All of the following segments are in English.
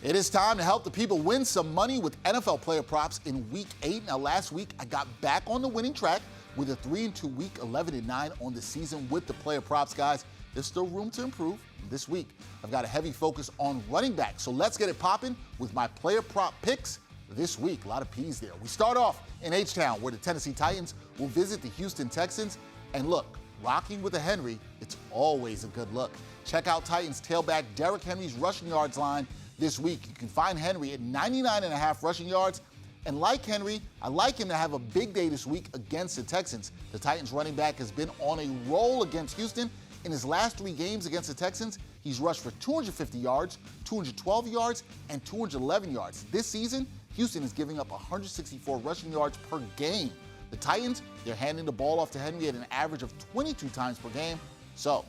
It is time to help the people win some money with NFL player props in Week 8. Now, last week, I got back on the winning track with a 3-2 week, 11-9 on the season with the player props, guys. There's still room to improve. This week, I've got a heavy focus on running back. So let's get it popping with my player prop picks this week. A lot of P's there. We start off in H-Town, where the Tennessee Titans will visit the Houston Texans. And look, rocking with a Henry, it's always a good look. Check out Titans tailback Derrick Henry's rushing yards line this week. You can find Henry at 99.5 rushing yards. And like Henry, I like him to have a big day this week against the Texans. The Titans running back has been on a roll against Houston. In his last 3 games against the Texans, he's rushed for 250 yards, 212 yards, and 211 yards. This season, Houston is giving up 164 rushing yards per game. The Titans, they're handing the ball off to Henry at an average of 22 times per game. So,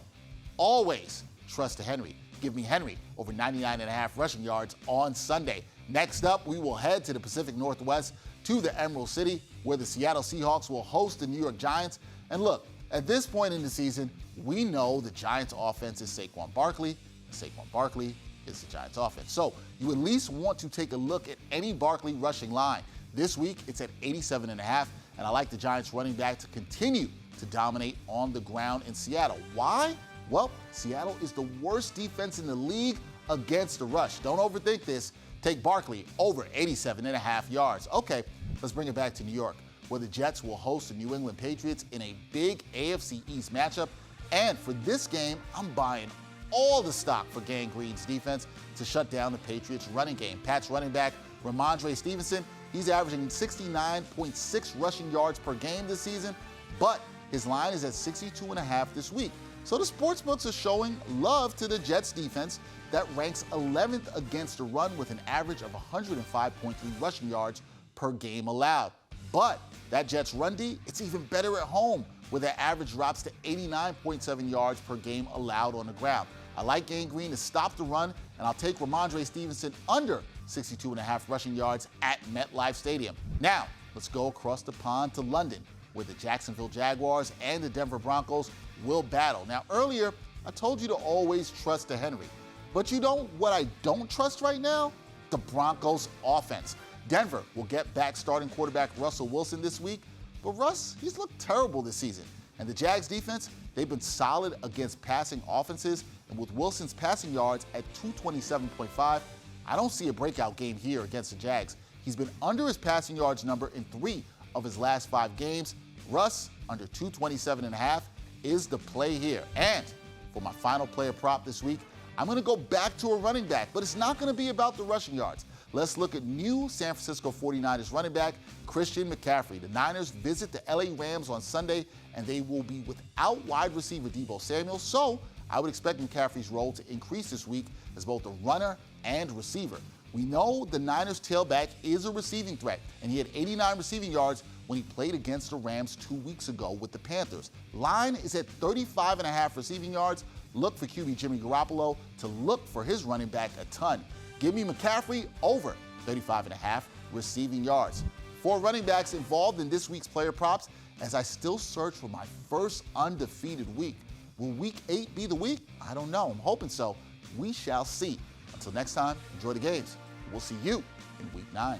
always trust to Henry. Give me Henry over 99.5 rushing yards on Sunday. Next up, we will head to the Pacific Northwest to the Emerald City, where the Seattle Seahawks will host the New York Giants. And look, at this point in the season, we know the Giants' offense is Saquon Barkley, and Saquon Barkley is the Giants' offense. So you at least want to take a look at any Barkley rushing line. This week, it's at 87.5, and I like the Giants running back to continue to dominate on the ground in Seattle. Why? Well, Seattle is the worst defense in the league against the rush. Don't overthink this. Take Barkley over 87.5 yards. Okay, let's bring it back to New York, where the Jets will host the New England Patriots in a big AFC East matchup. And for this game, I'm buying all the stock for Gang Green's defense to shut down the Patriots' running game. Pat's running back, Rhamondre Stevenson, he's averaging 69.6 rushing yards per game this season, but his line is at 62.5 this week. So the sportsbooks are showing love to the Jets defense that ranks 11th against the run with an average of 105.3 rushing yards per game allowed. But that Jets run D, it's even better at home, where their average drops to 89.7 yards per game allowed on the ground. I like Gang Green to stop the run, and I'll take Rhamondre Stevenson under 62.5 rushing yards at MetLife Stadium. Now, let's go across the pond to London, where the Jacksonville Jaguars and the Denver Broncos will battle. Now, earlier, I told you to always trust the Henry. But you know what I don't trust right now? The Broncos offense. Denver will get back starting quarterback Russell Wilson this week, but Russ, he's looked terrible this season. And the Jags defense, they've been solid against passing offenses, and with Wilson's passing yards at 227.5, I don't see a breakout game here against the Jags. He's been under his passing yards number in 3 of his last 5 games. Russ, under 227.5, is the play here. And for my final player prop this week, I'm going to go back to a running back, but it's not going to be about the rushing yards. Let's look at new San Francisco 49ers running back Christian McCaffrey. The Niners visit the LA Rams on Sunday, and they will be without wide receiver Deebo Samuel, so I would expect McCaffrey's role to increase this week as both a runner and receiver. We know the Niners tailback is a receiving threat, and he had 89 receiving yards when he played against the Rams 2 weeks ago with the Panthers. Line is at 35.5 receiving yards. Look for QB Jimmy Garoppolo to look for his running back a ton. Give me McCaffrey over 35.5 receiving yards. 4 running backs involved in this week's player props as I still search for my first undefeated week. Will Week 8 be the week? I don't know. I'm hoping so. We shall see. Until next time, enjoy the games. We'll see you in Week 9.